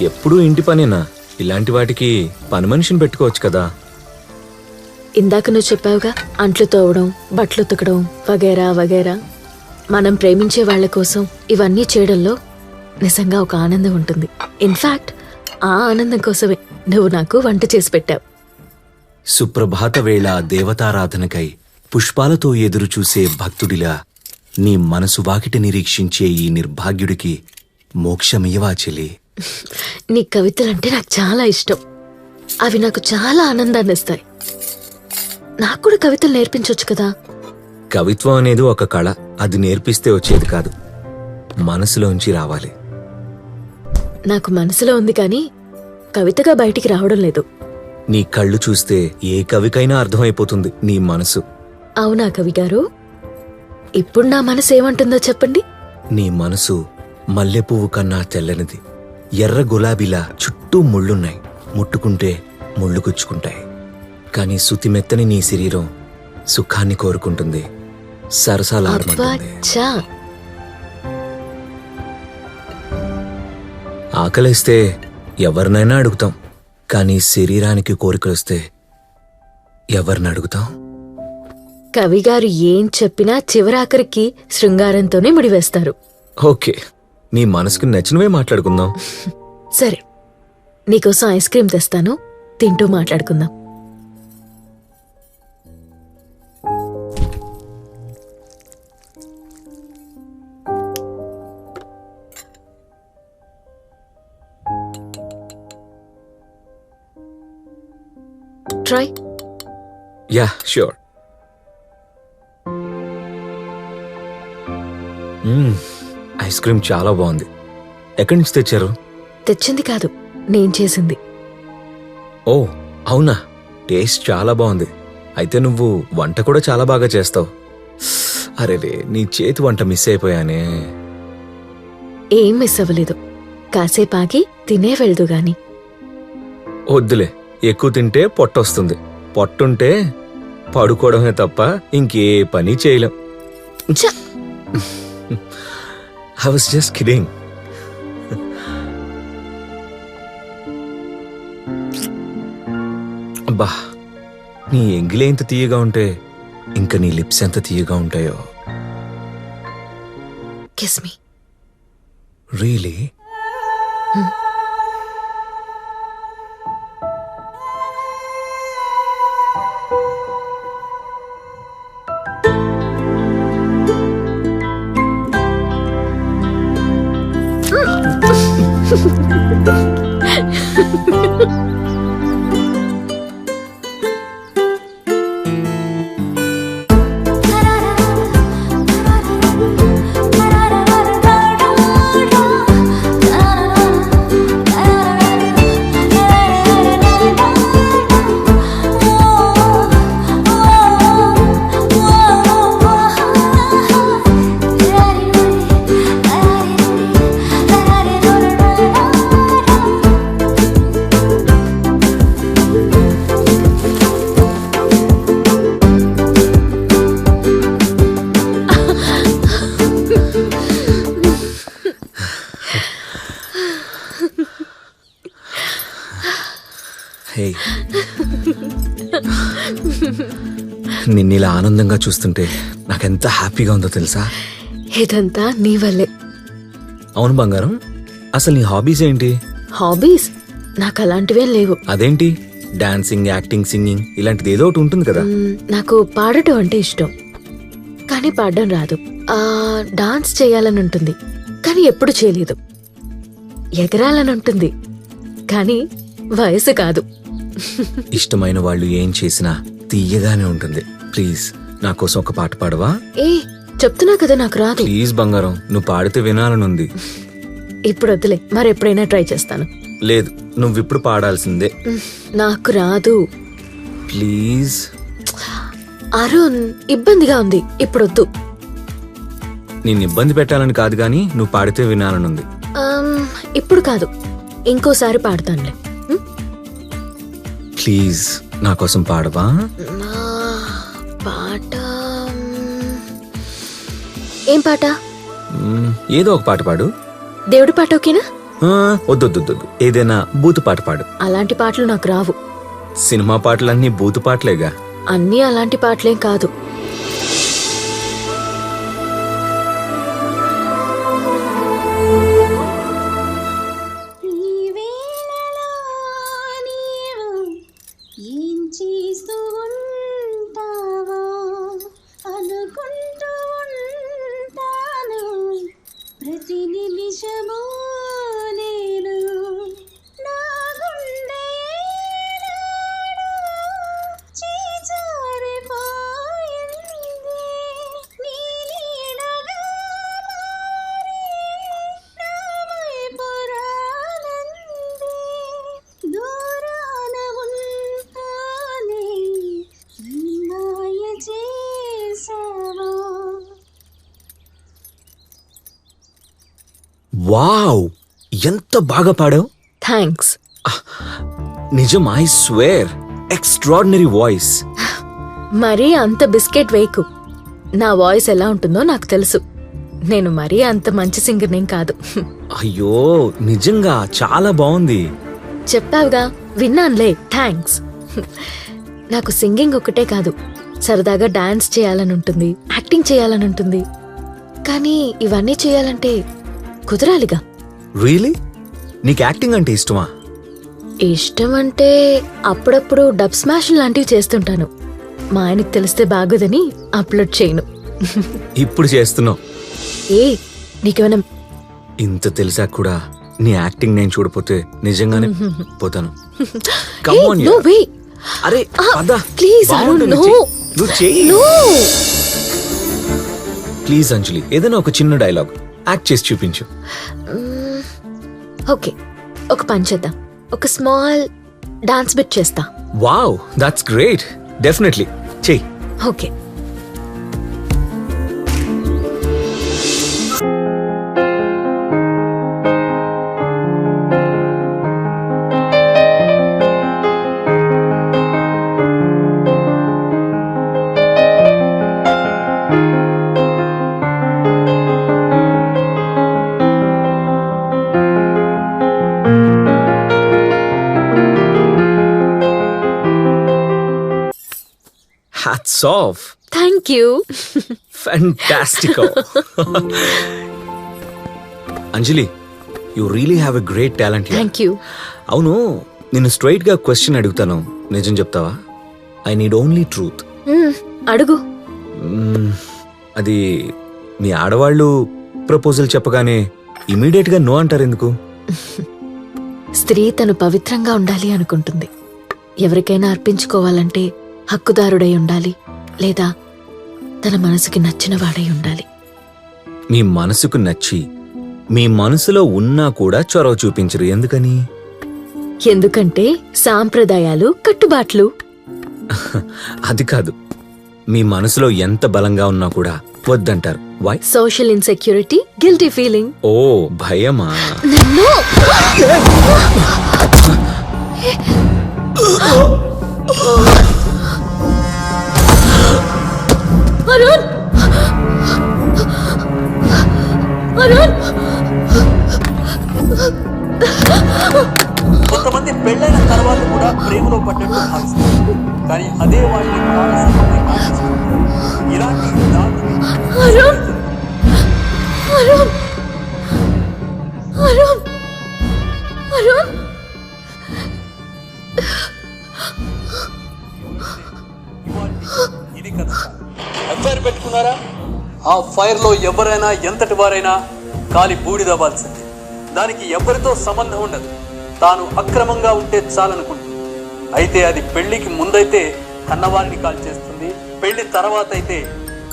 ఎప్పుడూ ఇంటి పనేనా? ఇలాంటి వాటికి పని మనిషిని పెట్టుకోవచ్చు కదా. ఇందాక నువ్వు చెప్పావుగా, అంట్లు తోవడం, బట్టలు ఉతకడం వగేరా వగేరా. మనం ప్రేమించే వాళ్ల కోసం ఇవన్నీ చేయడంలో నిజంగా ఒక ఆనందం ఉంటుంది. ఇన్ఫాక్ట్ ఆ ఆనందం కోసమే నువ్వు నాకు వంట చేసి పెట్టావు. సుప్రభాత వేళ దేవతారాధనకై పుష్పాలతో ఎదురు చూసే భక్తుడిలా నీ మనసు వాకిటి నిరీక్షించే ఈ నిర్భాగ్యుడికి మోక్షమియవా చెలి. నీ కవితలంటే నాకు చాలా ఇష్టం. అవి నాకు చాలా ఆనందాన్ని ఇస్తాయి. నాకు కూడా కవితలు నేర్పించొచ్చు కదా. కవిత్వం అనేది ఒక కళ. అది నేర్పిస్తే వచ్చేది కాదు, మనసులోంచి రావాలి. నాకు మనసులో ఉంది కానీ కవితగా బయటికి రావడం లేదు. నీ కళ్ళు చూస్తే ఏ కవికైనా అర్థమైపోతుంది నీ మనసు. అవునా కవి గారు? ఇప్పుడు నా మనసు ఏమంటుందో చెప్పండి. నీ మనసు మల్లెపువ్వు కన్నా తెల్లనిది. ఎర్ర గులాబీలా చుట్టూ ముళ్ళున్నాయి. ముట్టుకుంటే ముళ్ళు గుచ్చుకుంటాయి. కాని శుతిమెత్తని నీ శరీరం సుఖాన్ని కోరుకుంటుంది, సరసాలాడమంటుంది. అబ్బచ్చా! ఆకలేస్తే ఎవరినైనా అడుగుతాం, కానీ శరీరానికి కోరికలొస్తే ఎవరిని అడుగుతాం? కవిగారు ఏం చెప్పినా చివరాఖరికి శృంగారంతోనే ముడివేస్తారు. ఓకే, నీ మనసుకు నచ్చినవే మాట్లాడుకుందాం. సరే, నీకోసం ఐస్ క్రీం తెస్తాను, తింటూ మాట్లాడుకుందాం. Try. Yeah, sure. Ice cream చాలా బాగుంది. ఎక్కడి నుంచి తెచ్చారు? తెచ్చింది కాదు, నేను చేసింది. ఓ అవునా, టేస్ట్ చాలా బాగుంది. అయితే నువ్వు వంట కూడా చాలా బాగా చేస్తావు. అరేరే, నీ చేతి వంట మిస్ అయిపోయానే. ఏం మిస్ అవ్వలేదు. కాసేపాకి తినే వెళ్దు గాని. వద్దులే, ఎక్కువ తింటే పొట్టొస్తుంది. పొట్టుంటే పడుకోవడమే తప్ప ఇంకే పని చేయలేం. ఛ! I was just kidding. అబ్బా, నీ ఎంగిలే ఇంత తీయగా ఉంటే ఇంకా నీ లిప్స్ ఎంత తీయగా ఉంటాయో. Kiss me. రియలీ? నిన్నిలా ఆనందంగా చూస్తుంటే నాకెంత హ్యాపీగా ఉందో తెలుసా? ఇదంతా నీ వల్లే. అవును బంగారం, అసలు నీ హాబీస్ ఏంటి? హాబీస్ నాకు అలాంటివేం లేవు. అదేంటి, డాన్సింగ్, యాక్టింగ్, సింగింగ్ ఇలాంటిది ఏదో ఒకటి ఉంటుంది కదా. నాకు పాడటం అంటే ఇష్టం, కానీ పాడడం రాదు. డాన్స్ చేయాలని ఉంటుంది, కానీ ఎప్పుడు చేయలేదు. ఎగరాలని ఉంటుంది, కానీ వయసు కాదు. ఇష్టమైన వాళ్ళు ఏం చేసినా తీయగానే ఉంటుంది. ప్లీజ్ నా కోసం ఒక పాట పాడవా? ఏ చెప్తున్నా కదా నాకు రాదు. ప్లీజ్ బంగారం, నువ్వు పాడితే వినాలనుంది. ఇప్పుడు వద్దులే, మరెప్పుడైనా ట్రై చేస్తాను. లేదు, నువ్విప్పుడు పాడాల్సిందే. నాకు రాదు. ప్లీజ్. అరుణ్, ఇబ్బందిగా ఉంది, ఇప్పుడు వద్దు. నిన్ను ఇబ్బంది పెట్టాలని కాదు గాని నువ్వు పాడితే వినాలనుంది. ఇప్పుడు కాదు, ఇంకోసారి పాడతానులే. ప్లీజ్ నా కోసం పాడవా? పాట ఏం పాట? ఏదో ఒక పాట పాడు. దేవుడి పాట ఓకేనా? వద్దొద్దు, ఏదైనా బూతు పాట పాడు. అలాంటి పాటలు నాకు రావు. సినిమా పాటలన్నీ బూతు పాటలేగా. అన్నీ అలాంటి పాటలేం కాదు. ప్రతి నిమిషము నేను నా గుండె చేజారిపోయింది నీ నీడగా నా వైపు రానంది దూరాన ఉంటానే ఈ మాయ చేసావా. వావ్, ఎంత బాగా పాడావు. థ్యాంక్స్. నిజం, ఐ స్వేర్, ఎక్స్ట్రాడినరీ వాయిస్. మరీ అంత బిస్కెట్ వేయకు. నా వాయిస్ ఎలా ఉంటుందో నాకు తెలుసు. నేను మరీ అంత మంచి సింగర్నేం కాదు. అయ్యో, నిజంగా చాలా బాగుంది. చెప్పావుగా, విన్నానులే. థ్యాంక్స్. నాకు సింగింగ్ ఒకటే కాదు, సరదాగా డాన్స్ చేయాలని ఉంటుంది, యాక్టింగ్ చేయాలని ఉంటుంది. కానీ ఇవన్నీ చేయాలంటే కుదరాలిగా. రియలీ? నీకు యాక్టింగ్ అంటే ఇష్టమా? ఇష్టం అంటే అప్పుడప్పుడు డబ్ స్మాష్ లాంటివి చేస్తుంటాను. మా ఆయనకి తెలిస్తే బాగోదని అప్లోడ్ చేయను. ఇప్పుడు చేస్తున్నావు. ఏ నీకేమైనా ఇంత తెలిసాక కూడా నీ యాక్టింగ్ నేను చూడపోతే నిజంగానే పోతాను. Come on, no yaar. వే. అరే పద. ప్లీజ్ అరుణ్, బాగుంటుంది, నో. చెయ్యి. నువ్వు చెయ్యి. నో. ప్లీజ్ అంజలి, ఏదైనా ఒక చిన్న డైలాగ్ యాక్ట్ చేసి చూపించు. ఓకే, ఒక పని చేద్దాం. ఒక స్మాల్ డాన్స్ బిట్ చేస్తా. Wow, that's great. డెఫినెట్లీ చెయ్యి. Okay. Hats off. Thank you. Fantastico. Anjali, you really have a great talent. Thank you. అవును, నిన్ను స్ట్రైట్ గా క్వశ్చన్ అడుగుతాను, నిజం చెప్తావా? I need only truth. అడుగు. అది మీ ఆడవాళ్ళు ప్రపోజల్ చెప్పగానే ఇమీడియట్ గా నో అంటారు ఎందుకు? స్త్రీ తను పవిత్రంగా ఉండాలి అనుకుంటుంది. ఎవరికైనా అర్పించుకోవాలంటే హక్కుదారుడై ఉండాలి, లేదా తన మనసుకి నచ్చిన వాడై ఉండాలి. మీ మనసుకు నచ్చి మీ మనసులో ఉన్నా కూడా చొరవ చూపించరు, ఎందుకని? ఎందుకంటే సాంప్రదాయాలు, కట్టుబాట్లు. అది కాదు, మీ మనసులో ఎంత బలంగా ఉన్నా కూడా వద్దంటారు. Why? Social insecurity, guilty feeling. ఓ, భయమా? నన్ను అరుణ్! అరుణ్! కొంతమంది పెళ్ళైన తర్వాత కూడా ప్రేమలో పడ్డట్టు భావిస్తారు, కానీ అదే వాళ్ళని మానసికంగా కాల్చేస్తుంది. ఇలాంటి అరుణ్! అరుణ్! అరుణ్! అరుణ్! ఇది కదా ఎఫ్ఐఆర్ పెట్టుకున్నారా? ఆ ఫైర్ లో ఎవరైనా ఎంతటి వారైనా కాలి బూడిదవ్వాల్సింది. దానికి ఎవరితో సంబంధం ఉండదు. తాను అక్రమంగా ఉంటే చాలనుకుంటుంది. అయితే అది పెళ్లికి ముందైతే కన్నవారిని కాల్చేస్తుంది, పెళ్లి తర్వాత అయితే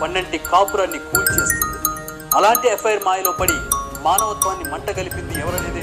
పన్నెంటి కాపురాన్ని కూల్చేస్తుంది. అలాంటి ఎఫ్ఐఆర్ మాయలో పడి మానవత్వాన్ని మంట కలిపింది ఎవరనేది